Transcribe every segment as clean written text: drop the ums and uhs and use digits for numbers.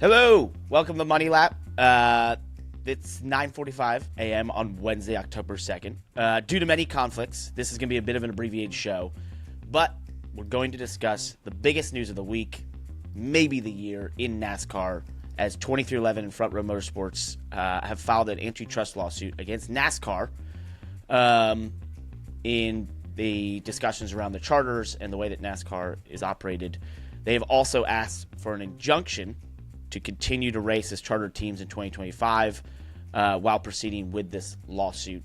Hello, welcome to Money Lap. It's 9:45 a.m. on Wednesday, October 2nd. Due to many conflicts, this is going to be a bit of an abbreviated show, but we're going to discuss the biggest news of the week, maybe the year, in NASCAR, as 2311 and Front Row Motorsports have filed an antitrust lawsuit against NASCAR in the discussions around the charters and the way that NASCAR is operated. They have also asked for an injunction to continue to race as charter teams in 2025 while proceeding with this lawsuit.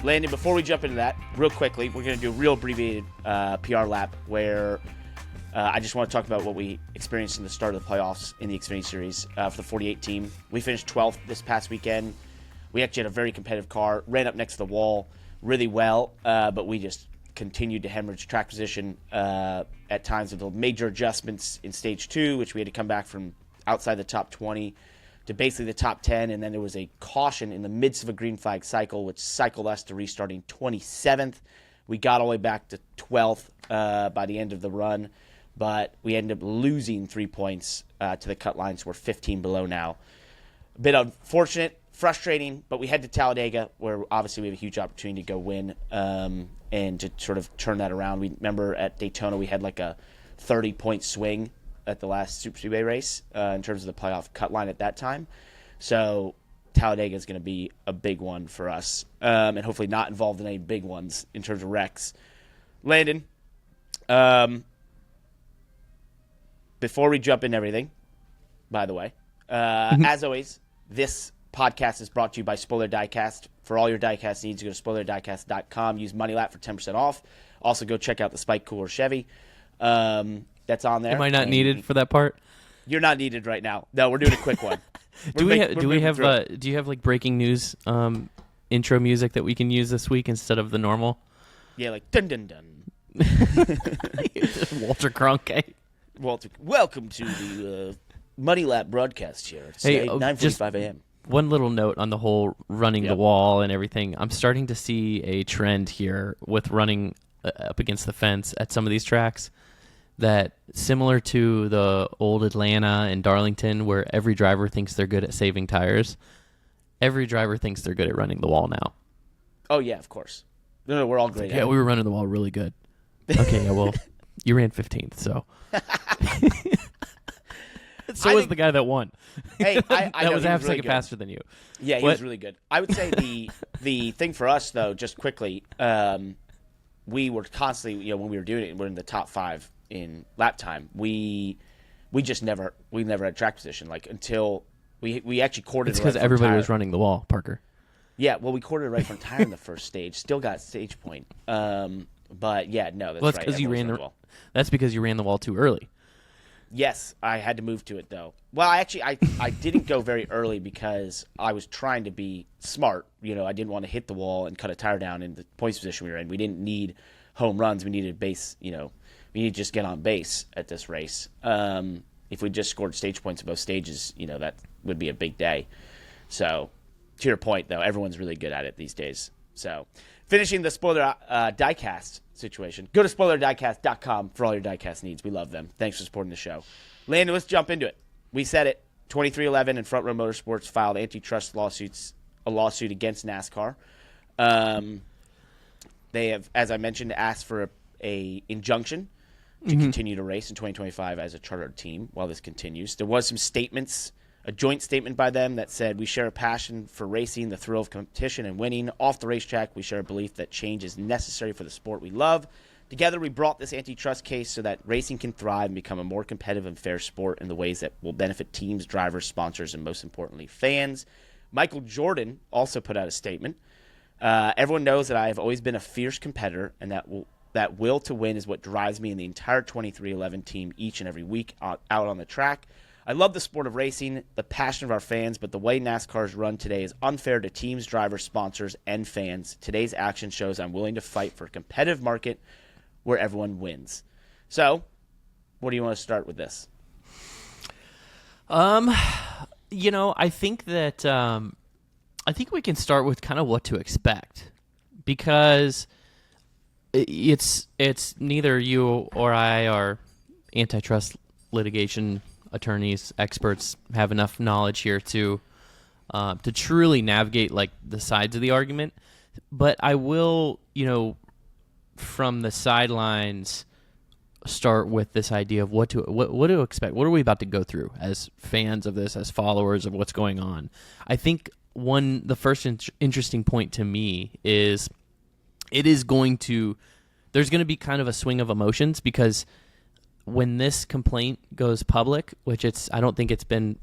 Landon, before we jump into that, real quickly, we're going to do a real abbreviated PR lap where I just want to talk about what we experienced in the start of the playoffs in the Xfinity Series for the 48 team. We finished 12th this past weekend. We actually had a very competitive car, ran up next to the wall really well, but we just continued to hemorrhage track position at times with the major adjustments in Stage 2, which we had to come back from outside the top 20 to basically the top 10, and then there was a caution in the midst of a green flag cycle, which cycled us to restarting 27th. We got all the way back to 12th by the end of the run, but we ended up losing 3 points to the cut line, so we're 15 below now. A bit unfortunate, frustrating, but we head to Talladega, where obviously we have a huge opportunity to go win and to sort of turn that around. We remember at Daytona we had like a 30-point swing at the last Super Speedway race in terms of the playoff cut line at that time. So Talladega is going to be a big one for us, and hopefully not involved in any big ones in terms of wrecks. Landon, before we jump into everything, by the way, as always, this podcast is brought to you by Spoiler Diecast. For all your diecast needs, go to spoilerdiecast.com. Use MoneyLap for 10% off. Also, go check out the Spike Cooler Chevy that's on there. Am I not needed for that part? You're not needed right now. No, we're doing a quick one. Do you have like breaking news intro music that we can use this week instead of the normal? Yeah, like dun dun dun. Walter Cronkite. Walter, welcome to the Money Lap broadcast here. It's 9:45 a.m. One little note on the whole running the wall and everything. I'm starting to see a trend here with running up against the fence at some of these tracks that, similar to the old Atlanta and Darlington, where every driver thinks they're good at saving tires, every driver thinks they're good at running the wall now. Oh, yeah, of course. No, we're all great at it. Yeah, we were running the wall really good. Okay, yeah, well, you ran 15th, so... So was the guy that won. Hey, I that know, was half a really second good. faster than you. Yeah, he was really good. I would say the thing for us, though, just quickly, we were constantly, when we were doing it, we're in the top 5 in lap time. We never had track position, like, until we actually quartered. It's because everybody was running the wall, Parker. Yeah, well, we quartered right front tire in the first stage. Still got stage point. But yeah, no, that's right. Because you ran the wall. That's because you ran the wall too early. Yes, I had to move to it, though. Well, actually, I didn't go very early because I was trying to be smart. I didn't want to hit the wall and cut a tire down in the points position we were in. We didn't need home runs. We needed base, we need to just get on base at this race. If we just scored stage points in both stages, that would be a big day. So, to your point, though, everyone's really good at it these days. So, finishing the spoiler diecast situation. Go to spoilerdiecast.com for all your diecast needs. We love them. Thanks for supporting the show. Landon, let's jump into it. We said it. 2311 and Front Row Motorsports filed antitrust a lawsuit against NASCAR. They have, as I mentioned, asked for a injunction to continue to race in 2025 as a chartered team while this continues. There was some statements, a joint statement by them that said, we share a passion for racing, the thrill of competition and winning. Off the racetrack, we share a belief that change is necessary for the sport we love. Together, we brought this antitrust case so that racing can thrive and become a more competitive and fair sport in the ways that will benefit teams, drivers, sponsors, and most importantly, fans. Michael Jordan also put out a statement. Everyone knows that I have always been a fierce competitor, and that will to win is what drives me and the entire 2311 team each and every week out on the track. I love the sport of racing, the passion of our fans, but the way NASCAR is run today is unfair to teams, drivers, sponsors, and fans. Today's action shows I'm willing to fight for a competitive market where everyone wins. So, what do you want to start with this? I think that I think we can start with kind of what to expect, because it's neither you or I are antitrust litigation attorneys, experts, have enough knowledge here to truly navigate like the sides of the argument. But I will, from the sidelines, start with this idea of what to expect. What are we about to go through as fans of this, as followers of what's going on? I think the first interesting point to me is there's going to be kind of a swing of emotions, because when this complaint goes public, which I don't think it's been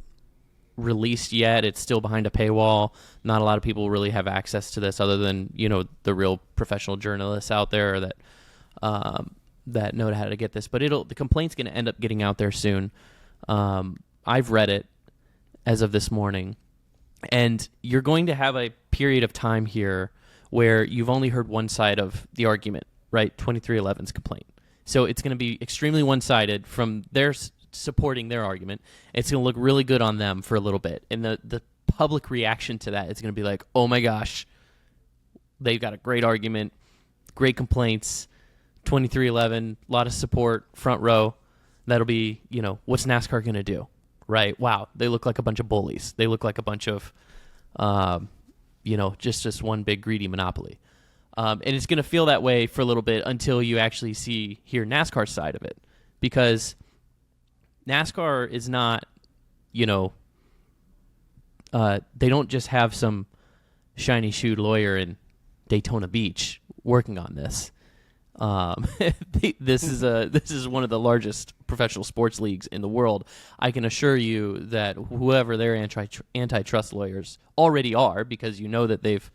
released yet, it's still behind a paywall. Not a lot of people really have access to this other than, the real professional journalists out there that know how to get this. But the complaint's going to end up getting out there soon. I've read it as of this morning, and you're going to have a period of time here where you've only heard one side of the argument, right? 2311's complaint. So it's going to be extremely one-sided from their supporting their argument. It's going to look really good on them for a little bit. And the public reaction to that is going to be like, oh my gosh, they've got a great argument, great complaints, 2311, a lot of support, front row. That'll be, what's NASCAR going to do? Right? Wow, they look like a bunch of bullies. They look like a bunch of, just one big greedy monopoly. And it's going to feel that way for a little bit until you actually hear NASCAR's side of it. Because NASCAR is not, they don't just have some shiny-shoed lawyer in Daytona Beach working on this. This is one of the largest professional sports leagues in the world. I can assure you that whoever their antitrust lawyers already are, because that they've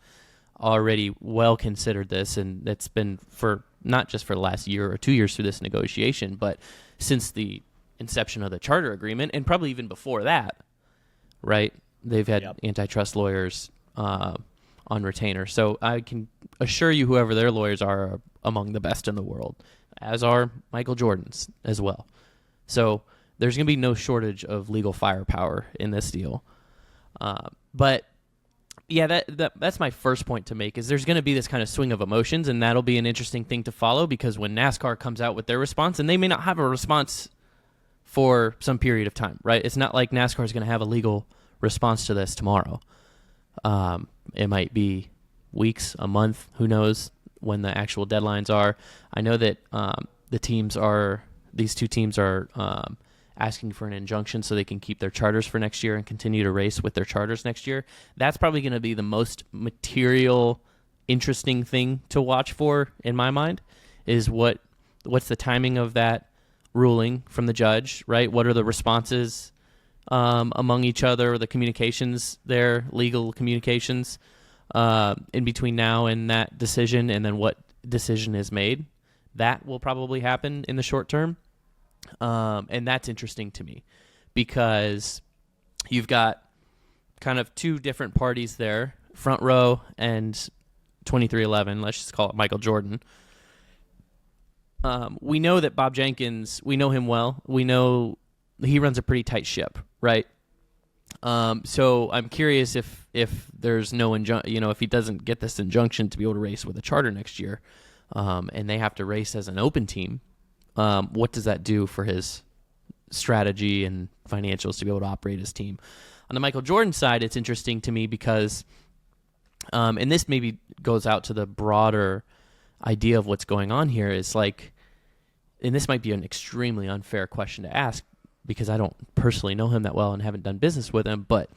already well considered this, and it's been for not just for the last year or 2 years through this negotiation, but since the inception of the charter agreement, and probably even before that, right? They've had antitrust lawyers on retainer. So I can assure you whoever their lawyers are among the best in the world, as are Michael Jordan's as well. So there's going to be no shortage of legal firepower in this deal. But yeah, that's my first point to make, is there's going to be this kind of swing of emotions, and that'll be an interesting thing to follow, because when NASCAR comes out with their response, and they may not have a response for some period of time, right? It's not like NASCAR is going to have a legal response to this tomorrow. It might be weeks, a month, who knows when the actual deadlines are. I know that these two teams are asking for an injunction so they can keep their charters for next year and continue to race with their charters next year. That's probably going to be the most material, interesting thing to watch for, in my mind, is what's the timing of that ruling from the judge, right? What are the responses among each other, the communications there, legal communications in between now and that decision, and then what decision is made. That will probably happen in the short term. And that's interesting to me, because you've got kind of two different parties there, front row and 2311. Let's just call it Michael Jordan. We know that Bob Jenkins, we know him well. We know he runs a pretty tight ship, right? So I'm curious if there's no if he doesn't get this injunction to be able to race with a charter next year, and they have to race as an open team, what does that do for his strategy and financials to be able to operate his team? On the Michael Jordan side, it's interesting to me because, and this maybe goes out to the broader idea of what's going on here, is like, and this might be an extremely unfair question to ask because I don't personally know him that well and haven't done business with him, but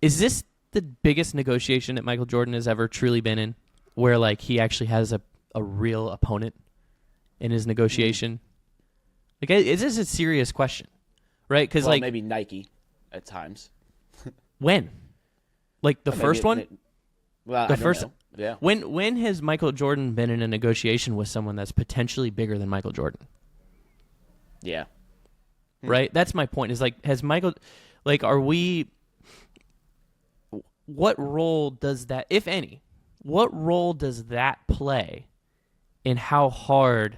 is this the biggest negotiation that Michael Jordan has ever truly been in, where like he actually has a real opponent in his negotiation? Like, is this a serious question, right? Because like maybe Nike at times. When, like the first one? Well, the I don't first. know. Yeah. When has Michael Jordan been in a negotiation with someone that's potentially bigger than Michael Jordan? Yeah. Right? That's my point. Is like, has Michael, like, are we, what role does that, if any, what role does that play in how hard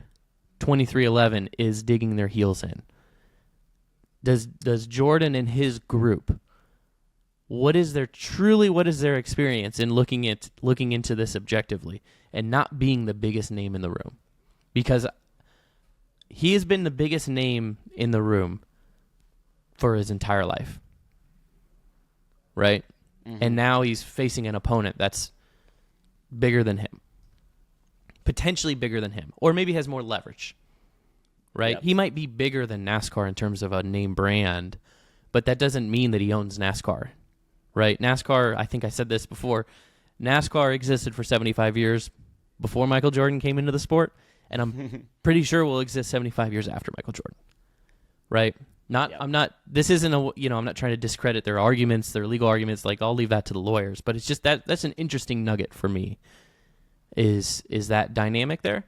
2311 is digging their heels in? Does Jordan and his group what is their experience in looking into this objectively and not being the biggest name in the room? Because he has been the biggest name in the room for his entire life, right? Mm-hmm. And now he's facing an opponent that's bigger than him, potentially bigger than him, or maybe has more leverage, right? Yep. He might be bigger than NASCAR in terms of a name brand, but that doesn't mean that he owns NASCAR, right? NASCAR, I think I said this before, NASCAR existed for 75 years before Michael Jordan came into the sport, and I'm pretty sure will exist 75 years after Michael Jordan, right? I'm not trying to discredit their arguments, their legal arguments. Like, I'll leave that to the lawyers, but it's just that's an interesting nugget for me is that dynamic there.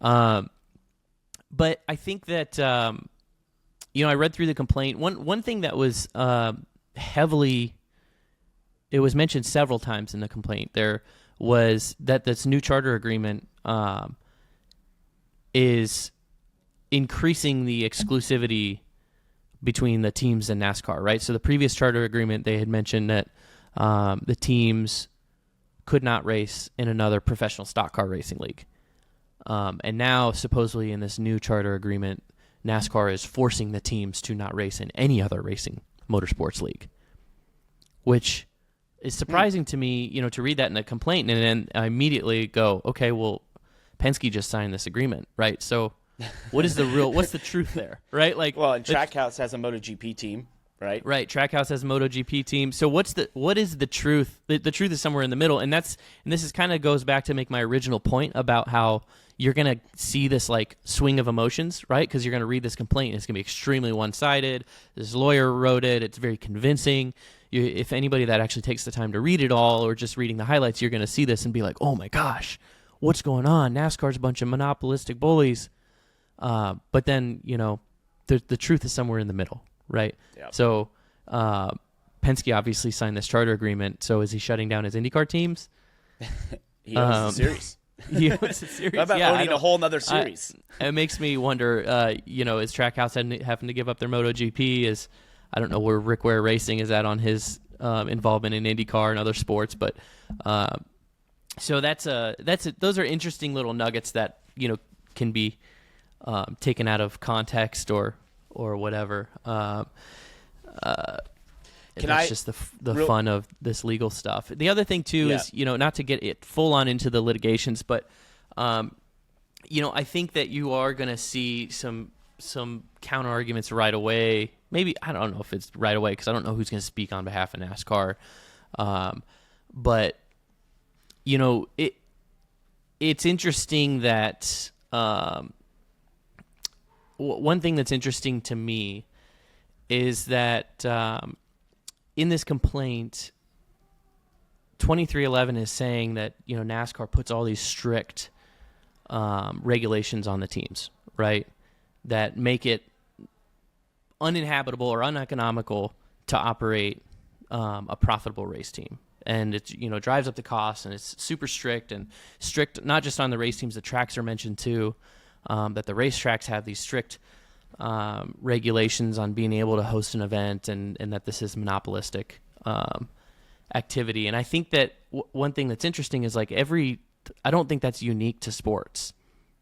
But I think that, I read through the complaint. One thing that was it was mentioned several times in the complaint there was that this new charter agreement is increasing the exclusivity between the teams and NASCAR, right? So the previous charter agreement, they had mentioned that the teams could not race in another professional stock car racing league. And now, supposedly in this new charter agreement, NASCAR is forcing the teams to not race in any other racing motorsports league, which is surprising to me, to read that in a complaint. And then I immediately go, okay, well, Penske just signed this agreement, right? So what's the truth there, right? Like, well, and Trackhouse has a MotoGP team, right? Right. Trackhouse has a MotoGP team. So what is the truth? The truth is somewhere in the middle, and this is kind of goes back to make my original point about how you're gonna see this like swing of emotions, right? Because you're gonna read this complaint, and it's gonna be extremely one-sided. This lawyer wrote it; it's very convincing. If anybody that actually takes the time to read it all, or just reading the highlights, you're gonna see this and be like, "Oh my gosh, what's going on? NASCAR's a bunch of monopolistic bullies." But then, the truth is somewhere in the middle, right? Yep. So Penske obviously signed this charter agreement. So is he shutting down his IndyCar teams? He owns the series. He owns the series. How about owning a whole other series? It makes me wonder, is Trackhouse having to give up their MotoGP? I don't know where Rick Ware Racing is at on his involvement in IndyCar and other sports, but so those are interesting little nuggets that can be taken out of context or whatever. That's just the fun of this legal stuff. The other thing too is not to get it full on into the litigations, but I think that you are going to see some counter arguments right away. Maybe I don't know if it's right away because I don't know who's going to speak on behalf of NASCAR, but it's interesting that. One thing that's interesting to me is that in this complaint, 2311 is saying that NASCAR puts all these strict regulations on the teams, right? That make it uninhabitable or uneconomical to operate a profitable race team. And it drives up the costs, and it's super strict not just on the race teams. The tracks are mentioned too. That the racetracks have these strict regulations on being able to host an event, and that this is monopolistic activity. And I think that one thing that's interesting is like I don't think that's unique to sports,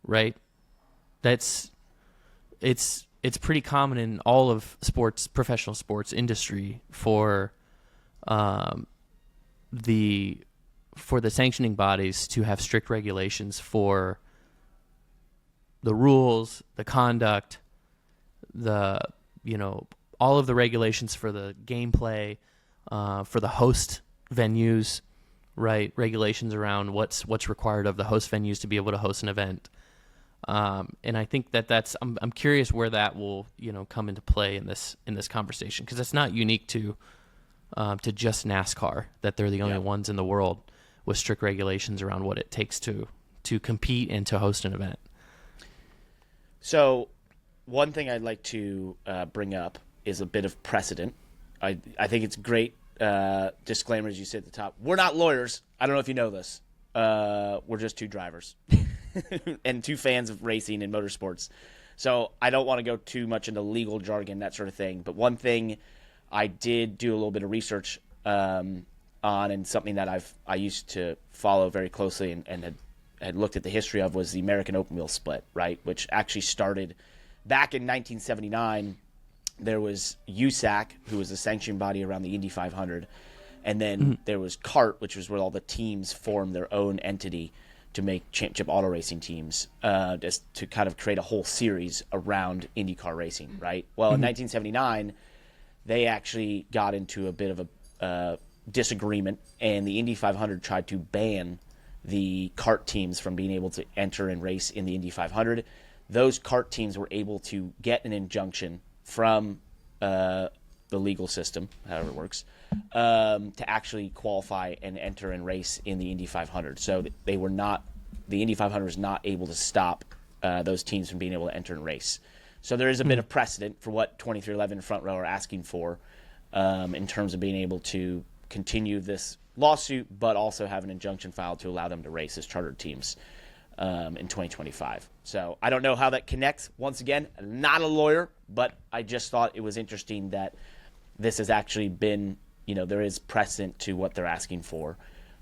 right? It's pretty common in all of sports, professional sports industry for the sanctioning bodies to have strict regulations for the rules, the conduct, all of the regulations for the gameplay, for the host venues, right? Regulations around what's required of the host venues to be able to host an event. And I think that's I'm curious where that will come into play in this conversation, because it's not unique to just NASCAR that they're the only ones in the world with strict regulations around what it takes to compete and to host an event. So one thing I'd like to bring up is a bit of precedent. I think it's great. Disclaimer, as you said at the top. We're not lawyers. I don't know if you know this. We're just two drivers and two fans of racing and motorsports. So I don't want to go too much into legal jargon, that sort of thing. But one thing I did do a little bit of research on, and something that I used to follow very closely and had looked at the history of, was the American open wheel split, right? Which actually started back in 1979. There was USAC, who was the sanctioning body around the Indy 500, and then there was CART, which was where all the teams formed their own entity to make championship auto racing teams, just to kind of create a whole series around IndyCar racing, right? Well, in 1979, they actually got into a bit of a disagreement, and the Indy 500 tried to ban the CART teams from being able to enter and race in the Indy 500. Those CART teams were able to get an injunction from the legal system, however it works, to actually qualify and enter and race in the Indy 500. So the Indy 500 was not able to stop those teams from being able to enter and race. So there is a bit of precedent for what 2311 Front Row are asking for, in terms of being able to continue this lawsuit, but also have an injunction filed to allow them to race as chartered teams in 2025. So I don't know how that connects. Once again, not a lawyer, but I just thought it was interesting that this has actually been, there is precedent to what they're asking for,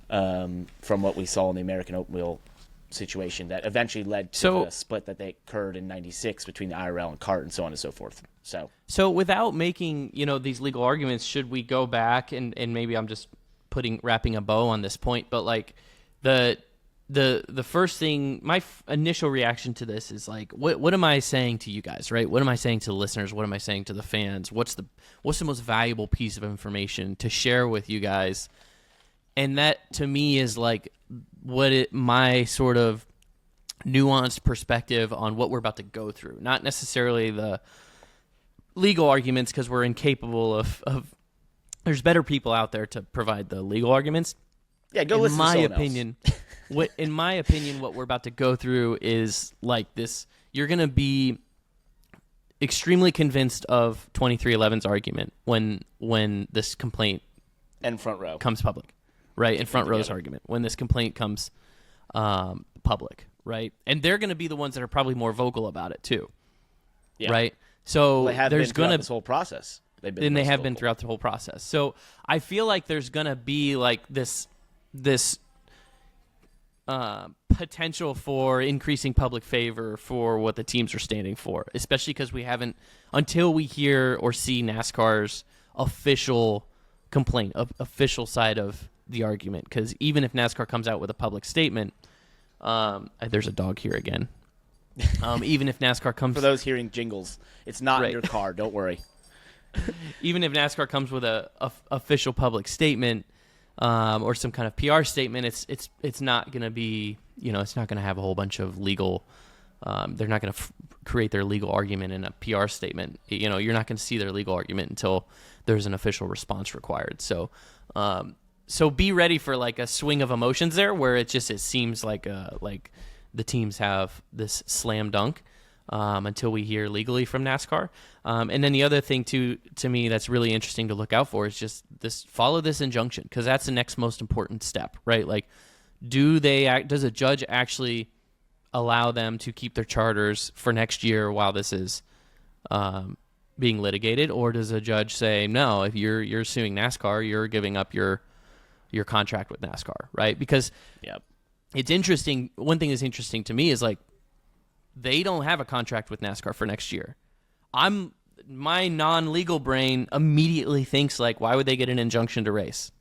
from what we saw in the American open wheel situation that eventually led to the split that they occurred in 96 between the IRL and CART and so on and so forth. So without making, these legal arguments, should we go back and maybe I'm just wrapping a bow on this point, but like the first thing, my initial reaction to this is like, what am I saying to you guys, right? What am I saying to the listeners? What am I saying to the fans? What's the most valuable piece of information to share with you guys? And that to me is like my sort of nuanced perspective on what we're about to go through. Not necessarily the legal arguments, because we're incapable of there's better people out there to provide the legal arguments. Yeah, go listen to someone else. In my opinion, what we're about to go through is like this. You're going to be extremely convinced of 2311's argument when this complaint and Front Row comes public, right? And Front Row's argument when this complaint comes public, right? And they're going to be the ones that are probably more vocal about it too, right? So there's going to this whole process. They have been throughout the whole process. So I feel like there's going to be like this potential for increasing public favor for what the teams are standing for, especially because we haven't, until we hear or see NASCAR's official complaint, official side of the argument. Because even if NASCAR comes out with a public statement, there's a dog here again. Even if NASCAR comes... For those hearing jingles, it's not in your car, don't worry. Even if NASCAR comes with a official public statement or some kind of PR statement, it's not going to be, it's not going to have a whole bunch of legal. They're not going to create their legal argument in a PR statement. You're not going to see their legal argument until there's an official response required. So be ready for like a swing of emotions there, where it seems like the teams have this slam dunk. Until we hear legally from NASCAR. And then the other thing to me that's really interesting to look out for is just follow this injunction, because that's the next most important step, right? Like, does a judge actually allow them to keep their charters for next year while this is being litigated, or does a judge say, no, if you're suing NASCAR, you're giving up your contract with NASCAR, right? Because it's interesting. One thing that's interesting to me is like, they don't have a contract with NASCAR for next year. My non-legal brain immediately thinks like, why would they get an injunction to race?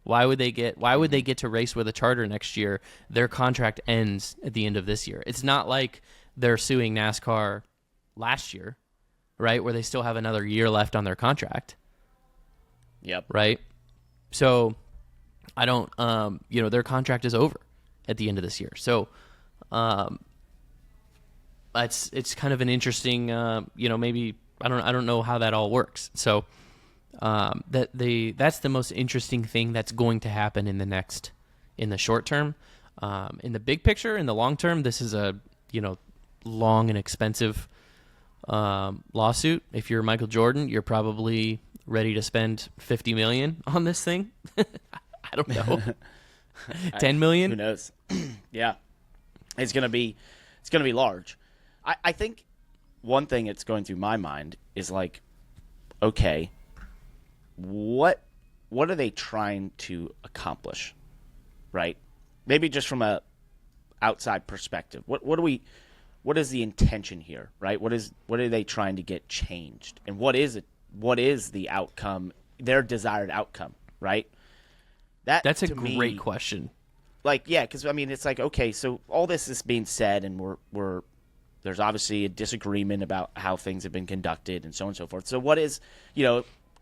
Why would they get to race with a charter next year? Their contract ends at the end of this year. It's not like they're suing NASCAR last year, right? Where they still have another year left on their contract. Yep. Right? So I don't their contract is over at the end of this year. So it's kind of an interesting, maybe I don't know how that all works. So that's the most interesting thing that's going to happen in the short term. In the big picture, in the long term, this is a long and expensive lawsuut. If you're Michael Jordan, you're probably ready to spend $50 million on this thing. I don't know, $10 million. Who knows? Yeah, it's gonna be large. I think one thing that's going through my mind is like, okay, what what are they trying to accomplish, right? Maybe just from a outside perspective. What is the intention here, right? What are they trying to get changed? And what is it? What is the outcome, their desired outcome, right? That's a great question. Like, yeah, because, I mean, it's like, okay, so all this is being said, and there's obviously a disagreement about how things have been conducted and so on and so forth. So what is,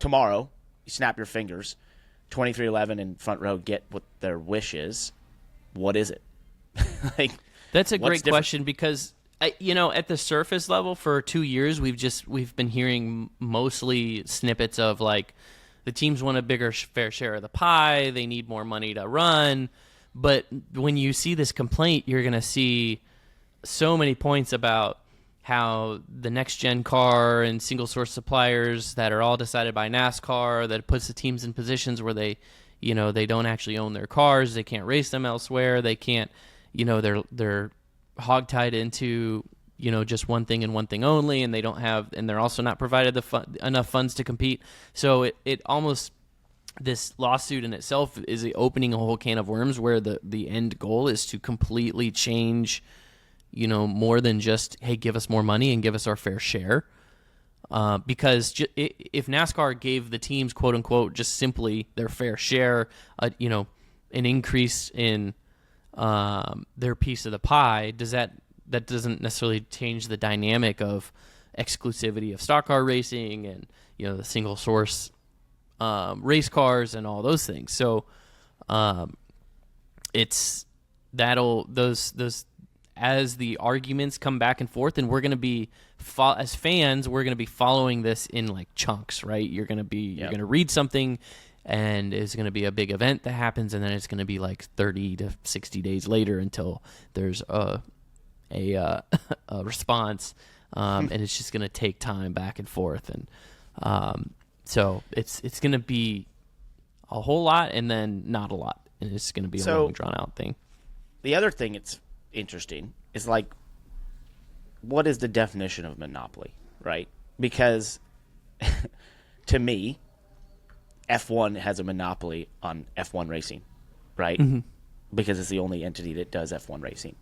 tomorrow, you snap your fingers, 2311 and Front Row get what their wish is. What is it? Like, that's a great question because, at the surface level for 2 years, we've been hearing mostly snippets of, like, the teams want a bigger fair share of the pie, they need more money to run. But when you see this complaint, you're going to see so many points about how the next-gen car and single-source suppliers that are all decided by NASCAR, that puts the teams in positions where they don't actually own their cars, they can't race them elsewhere, they can't, they're hogtied into, just one thing and one thing only, and they're also not provided enough funds to compete. So it almost, this lawsuit in itself is opening a whole can of worms where the end goal is to completely change, more than just, hey, give us more money and give us our fair share. Because if NASCAR gave the teams, quote unquote, just simply their fair share, an increase in their piece of the pie, that doesn't necessarily change the dynamic of exclusivity of stock car racing and the single source race cars and all those things. So it's those as the arguments come back and forth, and we're going to be as fans, we're going to be following this in like chunks, right? You're going to read something, and it's going to be a big event that happens, and then it's going to be like 30 to 60 days later until there's a response, and it's just going to take time back and forth, and so it's going to be a whole lot and then not a lot, and it's going to be a long drawn out thing. The other thing it's interesting is, like, what is the definition of monopoly, right? Because to me, F1 has a monopoly on F1 racing, right? Mm-hmm. Because it's the only entity that does F1 racing.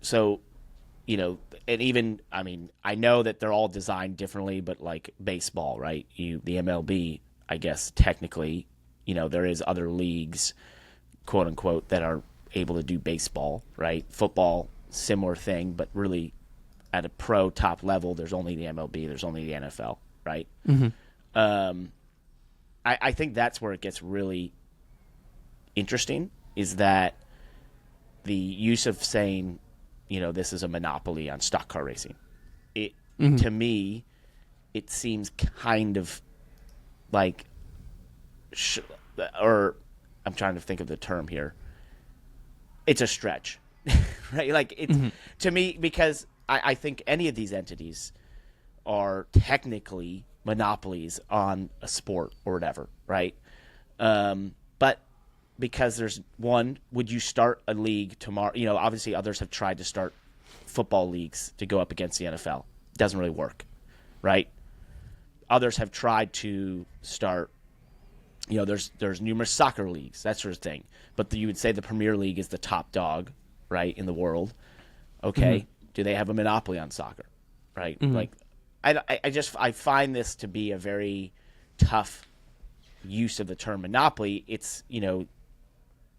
So, and even, I mean, I know that they're all designed differently, but like baseball, right? The MLB, I guess, technically, there is other leagues, quote unquote, that are able to do baseball, right? Football, similar thing, but really at a pro top level, there's only the MLB, there's only the NFL, right? Mm-hmm. I think that's where it gets really interesting, is that the use of saying, this is a monopoly on stock car racing. To me, it seems kind of like, or I'm trying to think of the term here. It's a stretch, right? Like, it's to me, because I think any of these entities are technically monopolies on a sport or whatever, right? But because there's one, would you start a league tomorrow? Obviously others have tried to start football leagues to go up against the NFL. Doesn't really work, right? Others have tried to start, there's numerous soccer leagues, that sort of thing. But you would say the Premier League is the top dog, right, in the world. Okay, do they have a monopoly on soccer, right? Like, I find this to be a very tough use of the term monopoly. It's,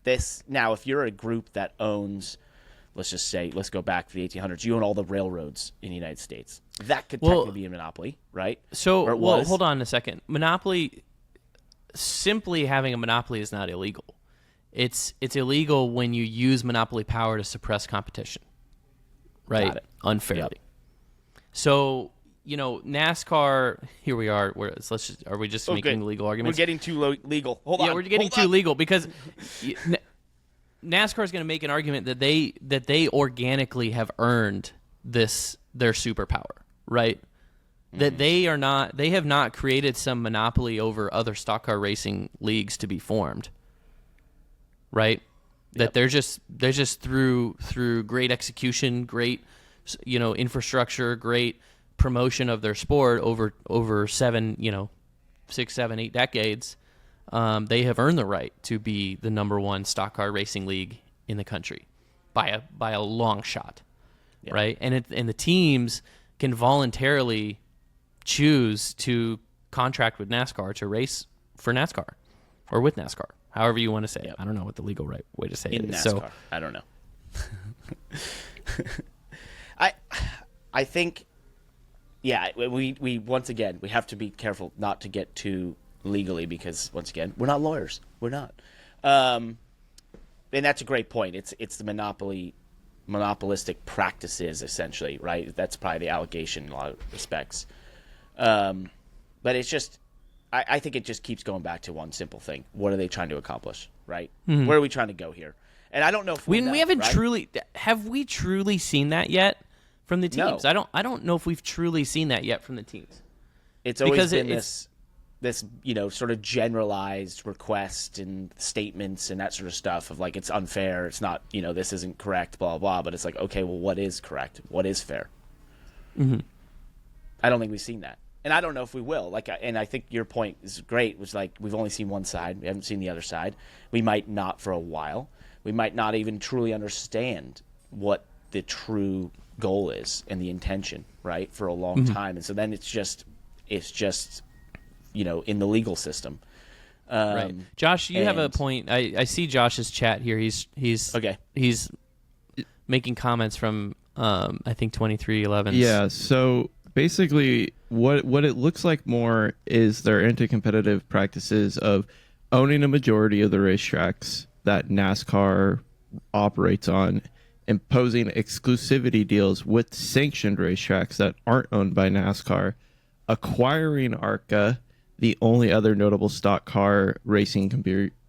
this now, if you're a group that owns, let's go back to the 1800s, you own all the railroads in the United States. That could technically be a monopoly, right? So, hold on a second. Monopoly, simply having a monopoly is not illegal. It's illegal when you use monopoly power to suppress competition, right? Unfairly. Yep. So, NASCAR. Here we are. Are we just making legal arguments? We're getting too legal. Hold on. Yeah, we're getting too legal because NASCAR is going to make an argument that they organically have earned their superpower, right? That they have not created some monopoly over other stock car racing leagues to be formed, right? That they're just through great execution, great infrastructure, great promotion of their sport over 7 6, 7, 8 decades, they have earned the right to be the number one stock car racing league in the country by a long shot, right? And the teams can voluntarily choose to contract with NASCAR to race for NASCAR or with NASCAR, however you want to say it. I don't know what the legal right way to say it is. NASCAR. So, I don't know. I think, we once again, we have to be careful not to get too legally because, once again, we're not lawyers. We're not. And that's a great point. It's the monopolistic practices, essentially, right? That's probably the allegation in a lot of respects. But it's just, I think it just keeps going back to one simple thing. What are they trying to accomplish, right? Mm-hmm. Where are we trying to go here? And I don't know if we haven't right? truly have we truly seen that yet from the teams? No. I don't know if we've truly seen that yet from the teams. It's always been this sort of generalized request and statements and that sort of stuff of like, it's unfair, it's not, this isn't correct, blah, blah, but it's like, okay, well, what is correct? What is fair? Mm-hmm. I don't think we've seen that. And I don't know if we will. And I think your point is great, which we've only seen one side. We haven't seen the other side. We might not for a while. We might not even truly understand what the true goal is and the intention, right, for a long time. And so then it's just in the legal system. Right. Josh, you have a point. I see Josh's chat here. He's okay. He's making comments from I think 2311. Yeah, so basically what it looks like more is their anti-competitive practices of owning a majority of the racetracks that NASCAR operates on, imposing exclusivity deals with sanctioned racetracks that aren't owned by NASCAR, acquiring ARCA, the only other notable stock car racing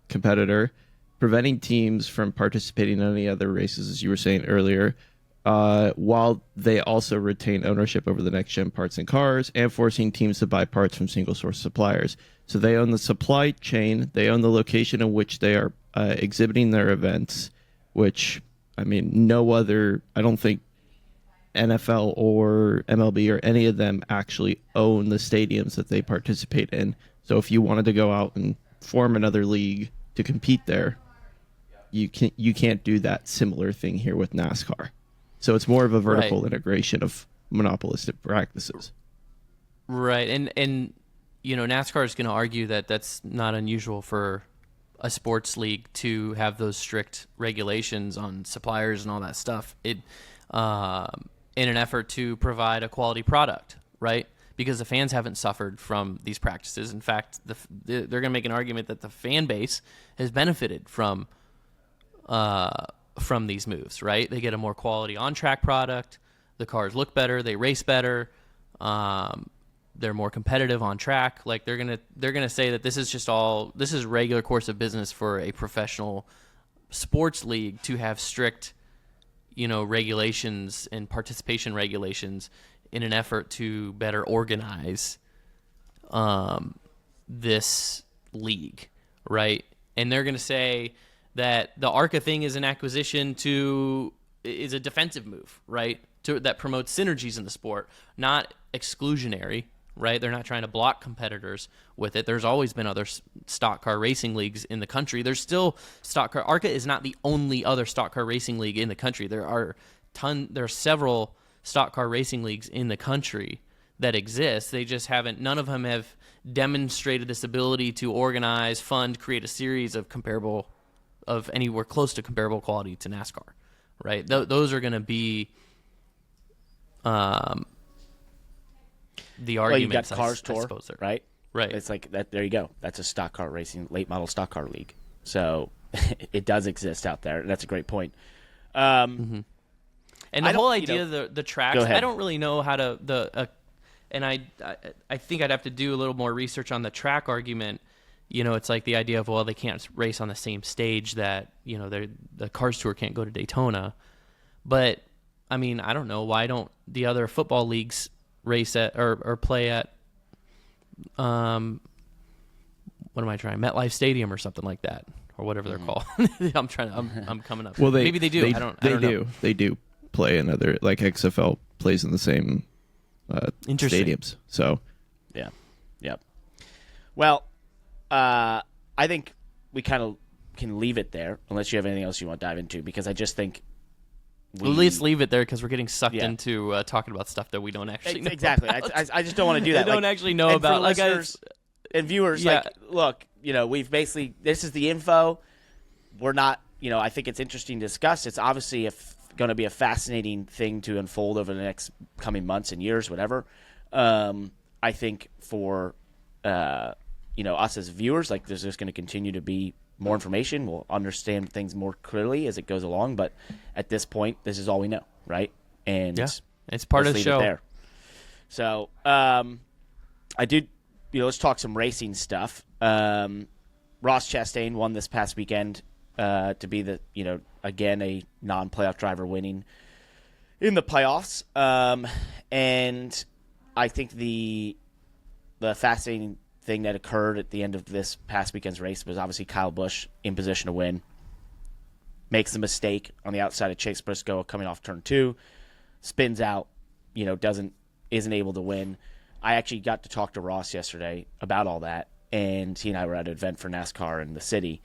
competitor, preventing teams from participating in any other races, as you were saying earlier, while they also retain ownership over the next-gen parts and cars, and forcing teams to buy parts from single-source suppliers. So they own the supply chain, they own the location in which they are exhibiting their events, which, I don't think NFL or MLB or any of them actually own the stadiums that they participate in. So if you wanted to go out and form another league to compete there, you can't do that similar thing here with NASCAR. So it's more of a vertical integration of monopolistic practices. Right. And NASCAR is going to argue that that's not unusual for a sports league to have those strict regulations on suppliers and all that stuff. In an effort to provide a quality product, right? Because the fans haven't suffered from these practices. In fact, they're going to make an argument that the fan base has benefited from these moves, right? They get a more quality on-track product. The cars look better. They race better. They're more competitive on track. Like they're gonna say that this is regular course of business for a professional sports league to have strict, regulations and participation regulations in an effort to better organize this league, right? And they're gonna say that the ARCA thing is an acquisition is a defensive move, right? That promotes synergies in the sport, not exclusionary. Right, they're not trying to block competitors with it. There's always been other stock car racing leagues in the country. There's still stock car. ARCA is not the only other stock car racing league in the country. There are several stock car racing leagues in the country that exist. They just haven't. None of them have demonstrated this ability to organize, fund, create a series of anywhere close to comparable quality to NASCAR. Right, those are going to be. The arguments, you got Cars Tour, right? Right. It's like that. There you go. That's a stock car racing, late model stock car league. So it does exist out there. That's a great point. And the whole idea of the tracks, I don't really know how to and I think I'd have to do a little more research on the track argument. It's like the idea of, they can't race on the same stage that the Cars Tour can't go to Daytona. But I don't know, why don't the other football leagues race at or play at MetLife Stadium or something like that, or whatever they're called. I'm coming up. Well, maybe they do. I don't know. They do play in other, like XFL plays in the same stadiums. So yeah. Yep. Well, I think we kind of can leave it there, unless you have anything else you want to dive into, because I just think At least leave it there because we're getting sucked into talking about stuff that we don't actually know exactly. about. I just don't want to do that. I don't actually know and about. For listeners and viewers, look, we've basically, this is the info. We're not, I think it's interesting to discuss. It's obviously going to be a fascinating thing to unfold over the next coming months and years, whatever. I think for us as viewers, like, there's just going to continue to be more information. We'll understand things more clearly as it goes along, but at this point, this is all we know, right? And it's part of the show. There. So I did, let's talk some racing stuff. Ross Chastain won this past weekend to be the, again, a non-playoff driver winning in the playoffs. And I think the fascinating thing that occurred at the end of this past weekend's race was obviously Kyle Busch in position to win. Makes the mistake on the outside of Chase Briscoe coming off turn 2. Spins out, isn't able to win. I actually got to talk to Ross yesterday about all that, and he and I were at an event for NASCAR in the city,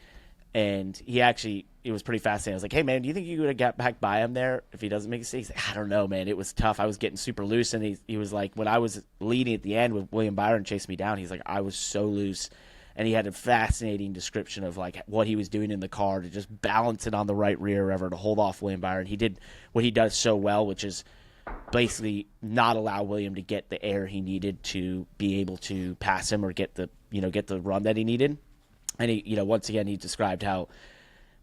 and it was pretty fascinating. I was like, hey, man, do you think you would have got back by him there if he doesn't make a mistake? He's like, I don't know, man. It was tough. I was getting super loose, and he was like, when I was leading at the end with William Byron chasing me down, he's like, I was so loose. And he had a fascinating description of like what he was doing in the car to just balance it on the right rear ever to hold off William Byron. He did what he does so well, which is basically not allow William to get the air he needed to be able to pass him or get the run that he needed. And he, once again, he described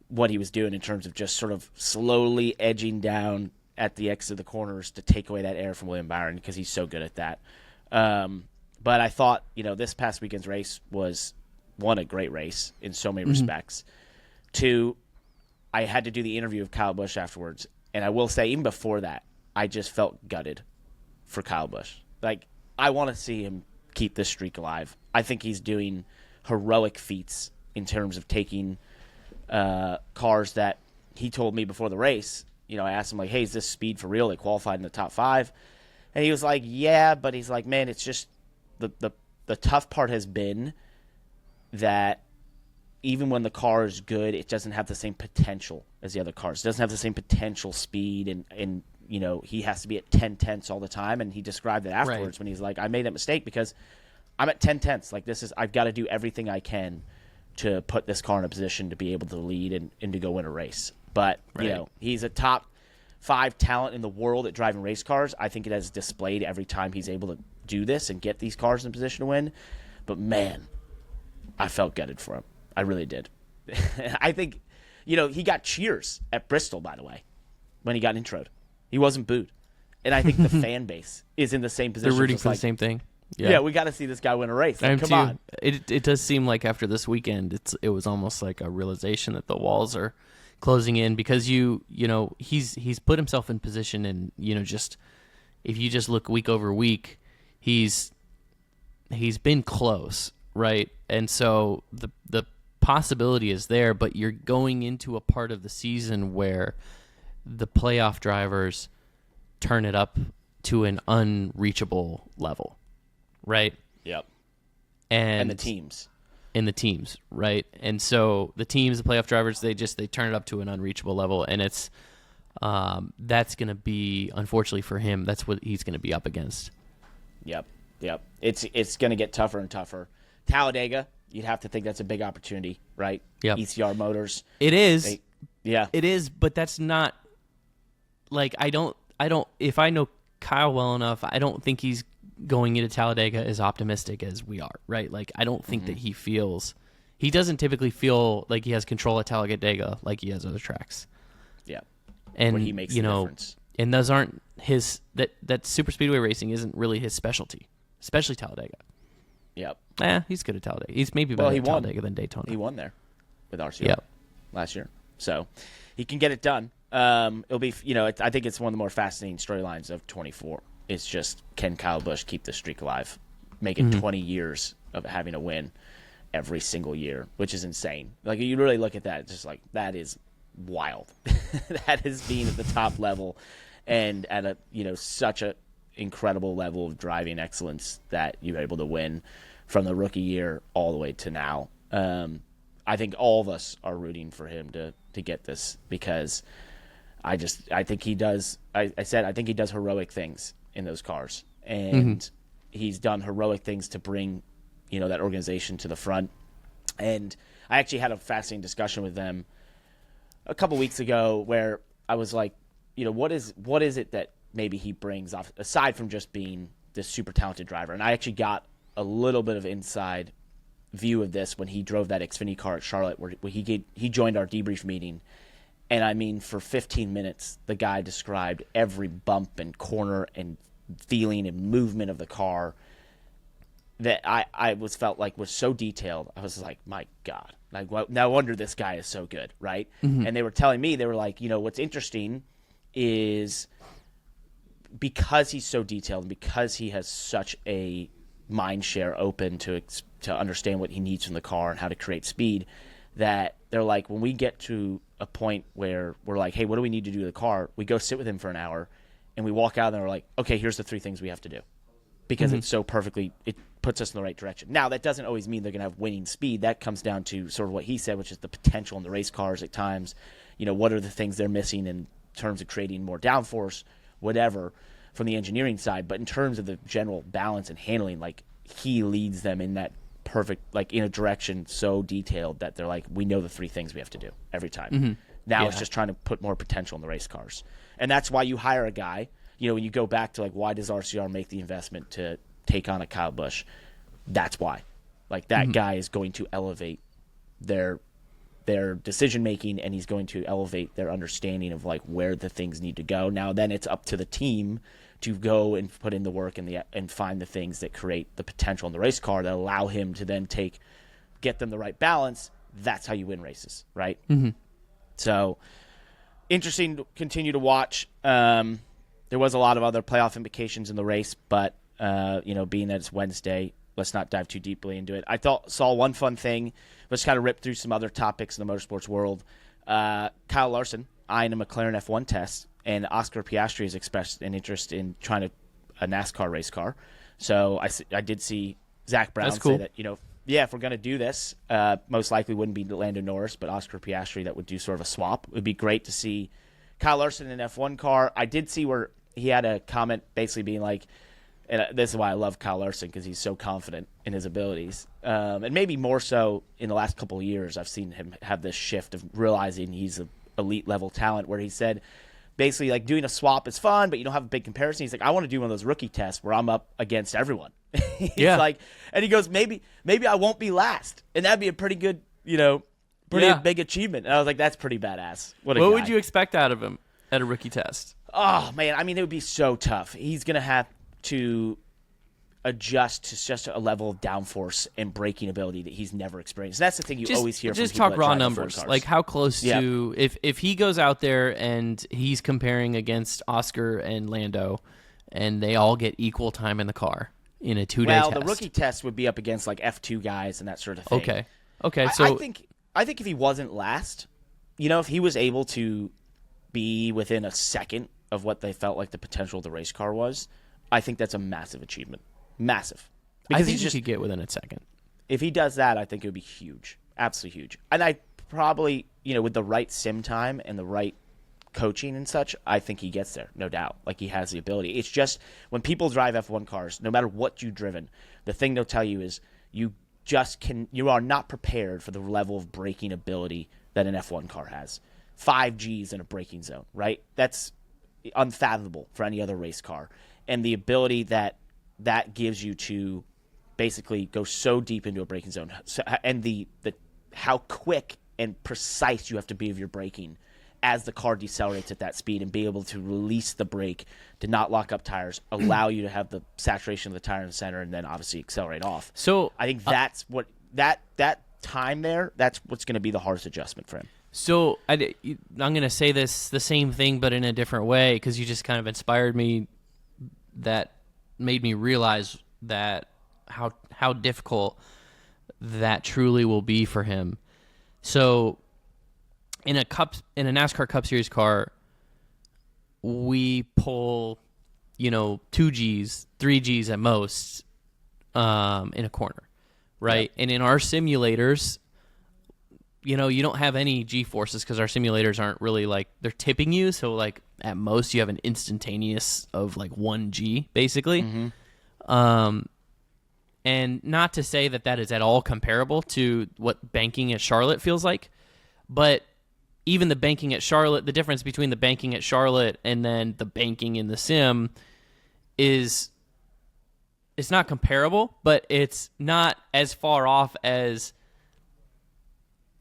what he was doing in terms of just sort of slowly edging down at the exit of the corners to take away that air from William Byron because he's so good at that. But I thought, this past weekend's race was, one, a great race in so many respects. 2, I had to do the interview of Kyle Busch afterwards. And I will say, even before that, I just felt gutted for Kyle Busch. Like, I want to see him keep this streak alive. I think he's doing heroic feats in terms of taking cars that he told me before the race. I asked him, like, hey, is this speed for real? They qualified in the top 5. And he was like, yeah, but he's like, man, it's just the tough part has been that even when the car is good, it doesn't have the same potential as the other cars. It doesn't have the same potential speed, and he has to be at 10 tenths all the time. And he described it afterwards when he's like, I made that mistake because I'm at 10 tenths. Like, I've got to do everything I can to put this car in a position to be able to lead and to go win a race. But, he's a top 5 talent in the world at driving race cars. I think it has displayed every time he's able to do this and get these cars in position to win. But, man, I felt gutted for him. I really did. I think, he got cheers at Bristol, by the way, when he got introed. He wasn't booed. And I think the fan base is in the same position. They're rooting for the same thing. Yeah, we got to see this guy win a race. Like, come on. It does seem like after this weekend, it was almost like a realization that the walls are closing in because he's put himself in position, and just if you just look week over week, he's been close, right? And so the possibility is there, but you're going into a part of the season where the playoff drivers turn it up to an unreachable level, right? Yep. And the teams. And the teams, right? And so the teams, the playoff drivers, they turn it up to an unreachable level, and it's that's going to be, unfortunately for him, that's what he's going to be up against. Yep. It's going to get tougher and tougher. Talladega, you'd have to think that's a big opportunity, right? Yep. ECR Motors. It is. Yeah. It is, but that's not, like, I don't, if I know Kyle well enough, I don't think he's going into Talladega as optimistic as we are, right? Like, I don't think that he doesn't typically feel like he has control at Talladega like he has other tracks. Yeah. And when he makes the difference. And those aren't his, that super speedway racing isn't really his specialty, especially Talladega. Yep. He's good at Talladega. He's maybe better at Talladega than Daytona. He won there with RCR last year. So he can get it done. It'll be, I think it's one of the more fascinating storylines of 24. It's just, can Kyle Busch keep the streak alive? Make it 20 years of having a win every single year, which is insane. Like, you really look at that, it's just like, that is wild. That is being at the top level and at a, such a incredible level of driving excellence that you're able to win. from the rookie year all the way to now. I think all of us are rooting for him to get this because I think he does. I think he does heroic things in those cars, and he's done heroic things to bring, that organization to the front. And I actually had a fascinating discussion with them a couple weeks ago where I was like, what is it that maybe he brings off aside from just being this super talented driver? And I actually got a little bit of inside view of this when he drove that Xfinity car at Charlotte, where he joined our debrief meeting. And I mean, for 15 minutes, the guy described every bump and corner and feeling and movement of the car that I felt like was so detailed. I was like, my God, like, well, no wonder this guy is so good, right? And they were telling me, they were like, what's interesting is because he's so detailed and because he has such a mind share open to understand what he needs from the car and how to create speed, that they're like, when we get to a point where we're like, hey, what do we need to do to the car? We go sit with him for an hour and we walk out and we're like, okay, here's the 3 things we have to do. Because it's so perfectly, it puts us in the right direction. Now, that doesn't always mean they're going to have winning speed. That comes down to sort of what he said, which is the potential in the race cars at times. What are the things they're missing in terms of creating more downforce, whatever, from the engineering side. But in terms of the general balance and handling, like, he leads them in that perfect, like, in a direction so detailed that they're like, we know the 3 things we have to do every time. Now it's just trying to put more potential in the race cars. And that's why you hire a guy. When you go back to, like, why does RCR make the investment to take on a Kyle Busch? That's why. Like, that guy is going to elevate their decision making, and he's going to elevate their understanding of, like, where the things need to go. Now, then it's up to the team to go and put in the work and find the things that create the potential in the race car that allow him to then get them the right balance. That's how you win races, right? So, interesting to continue to watch. There was a lot of other playoff implications in the race, but being that it's Wednesday, let's not dive too deeply into it. I saw one fun thing. Let's kind of rip through some other topics in the motorsports world. Kyle Larson eyeing a McLaren F1 test, and Oscar Piastri has expressed an interest in trying a NASCAR race car. So I did see Zach Brown say that, if we're going to do this, most likely wouldn't be Lando Norris, but Oscar Piastri, that would do sort of a swap. It would be great to see Kyle Larson in an F1 car. I did see where he had a comment basically being like, and this is why I love Kyle Larson, because he's so confident in his abilities. And maybe more so in the last couple of years, I've seen him have this shift of realizing he's an elite level talent, where he said basically, like, doing a swap is fun, but you don't have a big comparison. He's like, I want to do one of those rookie tests where I'm up against everyone. He's like, and he goes, maybe I won't be last. And that'd be a pretty good, big achievement. And I was like, that's pretty badass. What would you expect out of him at a rookie test? Oh, man. I mean, it would be so tough. He's going to have to adjust to just a level of downforce and braking ability that he's never experienced. That's the thing you always hear from people. Just talk raw numbers. Like, how close to if he goes out there and he's comparing against Oscar and Lando, and they all get equal time in the car in a 2-day test. Well, the rookie test would be up against, like, F2 guys and that sort of thing. Okay. So I think if he wasn't last, if he was able to be within a second of what they felt like the potential of the race car was, I think that's a massive achievement. Massive. Because I think he could get within a second. If he does that, I think it would be huge. Absolutely huge. And I probably, with the right sim time and the right coaching and such, I think he gets there, no doubt. Like, he has the ability. It's just when people drive F1 cars, no matter what you've driven, the thing they'll tell you is you are not prepared for the level of braking ability that an F1 car has. 5 Gs in a braking zone, right? That's unfathomable for any other race car. And the ability that gives you to basically go so deep into a braking zone, and the how quick and precise you have to be of your braking as the car decelerates at that speed, and be able to release the brake to not lock up tires, allow you to have the saturation of the tire in the center, and then obviously accelerate off. So I think that's what that time there. That's what's going to be the hardest adjustment for him. So I'm going to say the same thing, but in a different way, because you just kind of inspired me. That made me realize that how difficult that truly will be for him. So in a NASCAR Cup Series car, we pull, 2 Gs, 3 Gs at most, in a corner. right? And in our simulators, you don't have any G-forces because our simulators aren't really like, they're tipping you. So like at most you have an instantaneous of like 1 G basically. And not to say that is at all comparable to what banking at Charlotte feels like, but even the banking at Charlotte, the difference between the banking at Charlotte and then the banking in the sim is, it's not comparable, but it's not as far off as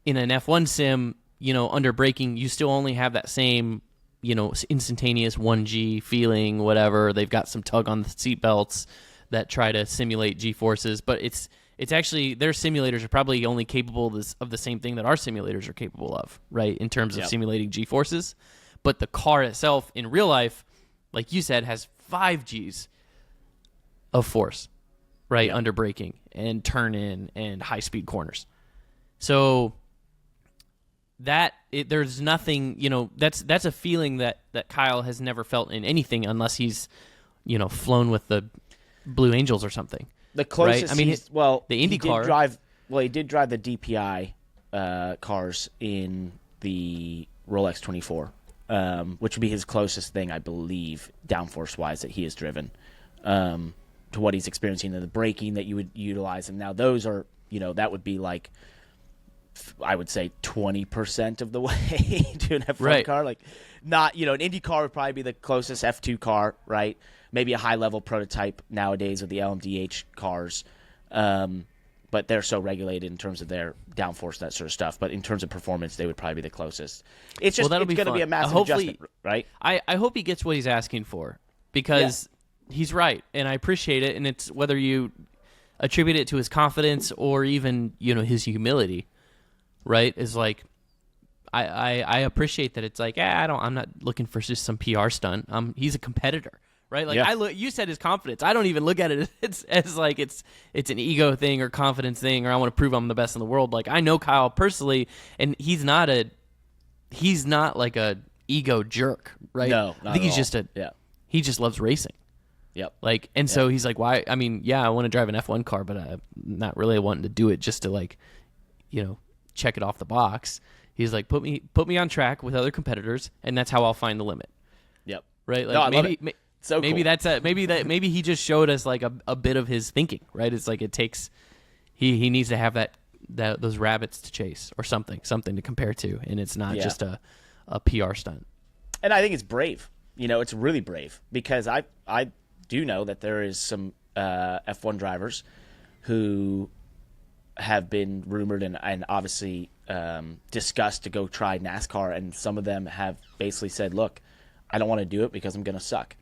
in an F1 sim, under braking, you still only have that same, instantaneous 1G feeling, whatever. They've got some tug on the seatbelts that try to simulate G-forces, but it's actually, their simulators are probably only capable of the same thing that our simulators are capable of, right, in terms of simulating G-forces. But the car itself, in real life, like you said, has 5 Gs of force, right, under braking and turn-in and high-speed corners. So there's nothing, that's a feeling that Kyle has never felt in anything unless he's, flown with the Blue Angels or something. The closest, right? I mean, the IndyCar. He did drive the DPI cars in the Rolex 24, which would be his closest thing, I believe, downforce-wise, that he has driven to what he's experiencing in the braking that you would utilize. And now those are, that would be like, I would say 20% of the way to an F1 car. Like, not, an Indy car would probably be the closest F2 car, right? Maybe a high-level prototype nowadays of the LMDH cars. But they're so regulated in terms of their downforce, that sort of stuff. But in terms of performance, they would probably be the closest. It's just, it's going to be a massive adjustment, right? I hope he gets what he's asking for, because he's right, and I appreciate it. And it's whether you attribute it to his confidence or even, his humility, right? Is like, I appreciate that. It's like, I'm not looking for just some PR stunt. He's a competitor, right? Like you said his confidence. I don't even look at it as like it's an ego thing or confidence thing, or I want to prove I'm the best in the world. Like, I know Kyle personally, and he's not like a ego jerk, right? No, I think he's just he just loves racing. Yep. Like, and so he's like, why? I mean, I want to drive an F1 car, but I'm not really wanting to do it just to like, check it off the box. He's like, put me on track with other competitors, and that's how I'll find the limit. Yep. Right. Like, no, I love it. So maybe cool. maybe he just showed us like a bit of his thinking. Right. It's like it takes he needs to have that those rabbits to chase or something to compare to, and it's not just a PR stunt. And I think it's brave. It's really brave, because I do know that there is some F1 drivers who have been rumored and obviously discussed to go try NASCAR, and some of them have basically said, look, I don't want to do it because I'm going to suck,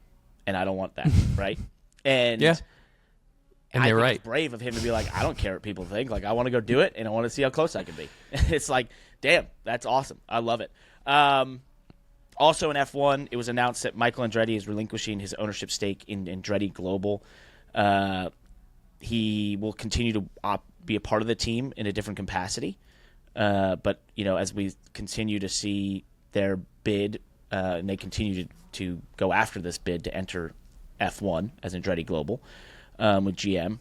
and I don't want that, right? And and they're right. It's brave of him to be like, I don't care what people think. Like, I want to go do it, and I want to see how close I can be. It's like, damn, that's awesome. I love it. Also in F1, it was announced that Michael Andretti is relinquishing his ownership stake in Andretti Global. He will continue to be a part of the team in a different capacity. But, as we continue to see their bid, and they continue to go after this bid to enter F1 as Andretti Global with GM,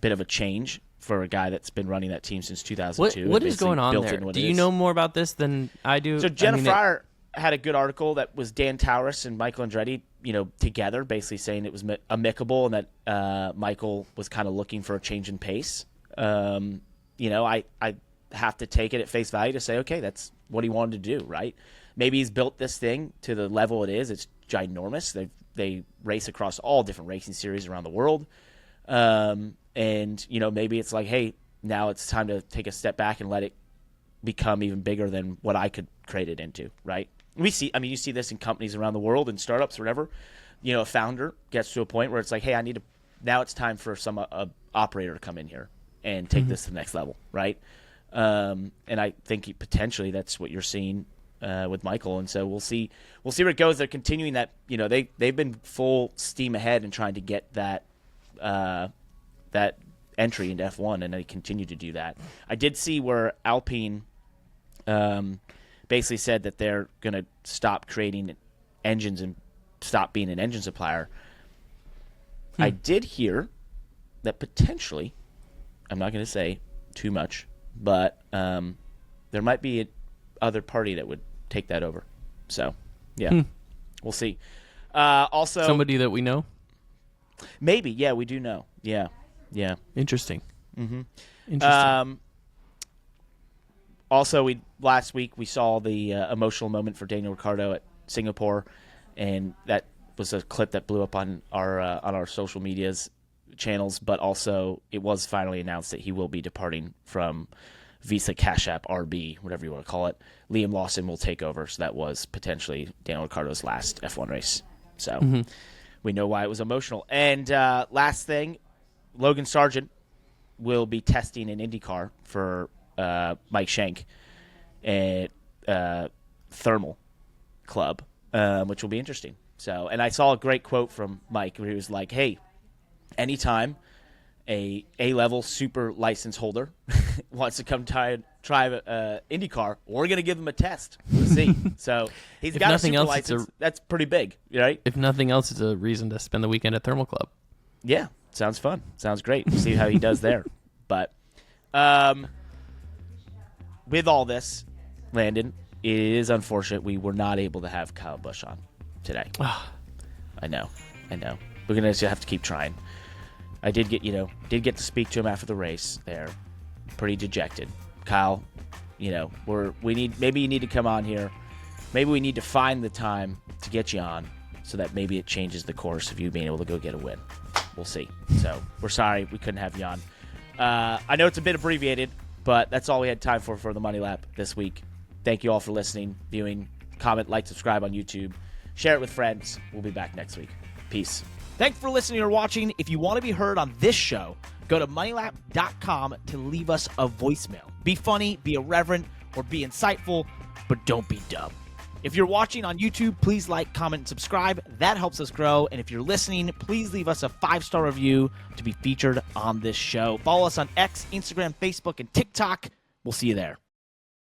bit of a change for a guy that's been running that team since 2002. What is going on there? Do you know more about this than I do? So Jenna Fryer had a good article that was Dan Taurus and Michael Andretti, together, basically saying it was amicable, and that Michael was kind of looking for a change in pace. I have to take it at face value to say, okay, that's what he wanted to do, right? Maybe he's built this thing to the level it is. It's ginormous. They race across all different racing series around the world. And, maybe it's like, hey, now it's time to take a step back and let it become even bigger than what I could create it into, right? You see this in companies around the world and startups or whatever. A founder gets to a point where it's like, hey, now it's time for some operator to come in here and take this to the next level, right? And I think potentially that's what you're seeing with Michael, and so we'll see where it goes. They're continuing that. They've been full steam ahead and trying to get that entry into F1, and they continue to do that. I did see where Alpine basically said that they're going to stop creating engines and stop being an engine supplier. I did hear that potentially I'm not going to say too much, but there might be a other party that would take that over. So, yeah, we'll see. Also, somebody that we know. Maybe, yeah, we do know. Yeah. Interesting. Interesting. Also, last week we saw the emotional moment for Daniel Riccardo at Singapore, and that was a clip that blew up on our social medias channels. But also, it was finally announced that he will be departing from Visa Cash App RB, whatever you want to call it. Liam Lawson will take over, so that was potentially Daniel Ricciardo's last F1 race. So we know why it was emotional. And last thing, Logan Sargeant will be testing an IndyCar for Mike Shank at Thermal Club, which will be interesting. So, and I saw a great quote from Mike where he was like, "Hey, anytime a A-level super license holder wants to come try IndyCar, we're going to give them a test to see." So he's got a super license. That's pretty big, right? If nothing else, it's a reason to spend the weekend at Thermal Club. Yeah, sounds fun. Sounds great. We'll see how he does there. But with all this, Landon, it is unfortunate we were not able to have Kyle Busch on today. I know. We're going to have to keep trying. I did get to speak to him after the race there. Pretty dejected. Kyle, maybe you need to come on here. Maybe we need to find the time to get you on so that maybe it changes the course of you being able to go get a win. We'll see. So we're sorry we couldn't have you on. I know it's a bit abbreviated, but that's all we had time for the Money Lap this week. Thank you all for listening, viewing, comment, like, subscribe on YouTube. Share it with friends. We'll be back next week. Peace. Thanks for listening or watching. If you want to be heard on this show, go to moneylap.com to leave us a voicemail. Be funny, be irreverent, or be insightful, but don't be dumb. If you're watching on YouTube, please like, comment, and subscribe. That helps us grow. And if you're listening, please leave us a 5-star review to be featured on this show. Follow us on X, Instagram, Facebook, and TikTok. We'll see you there.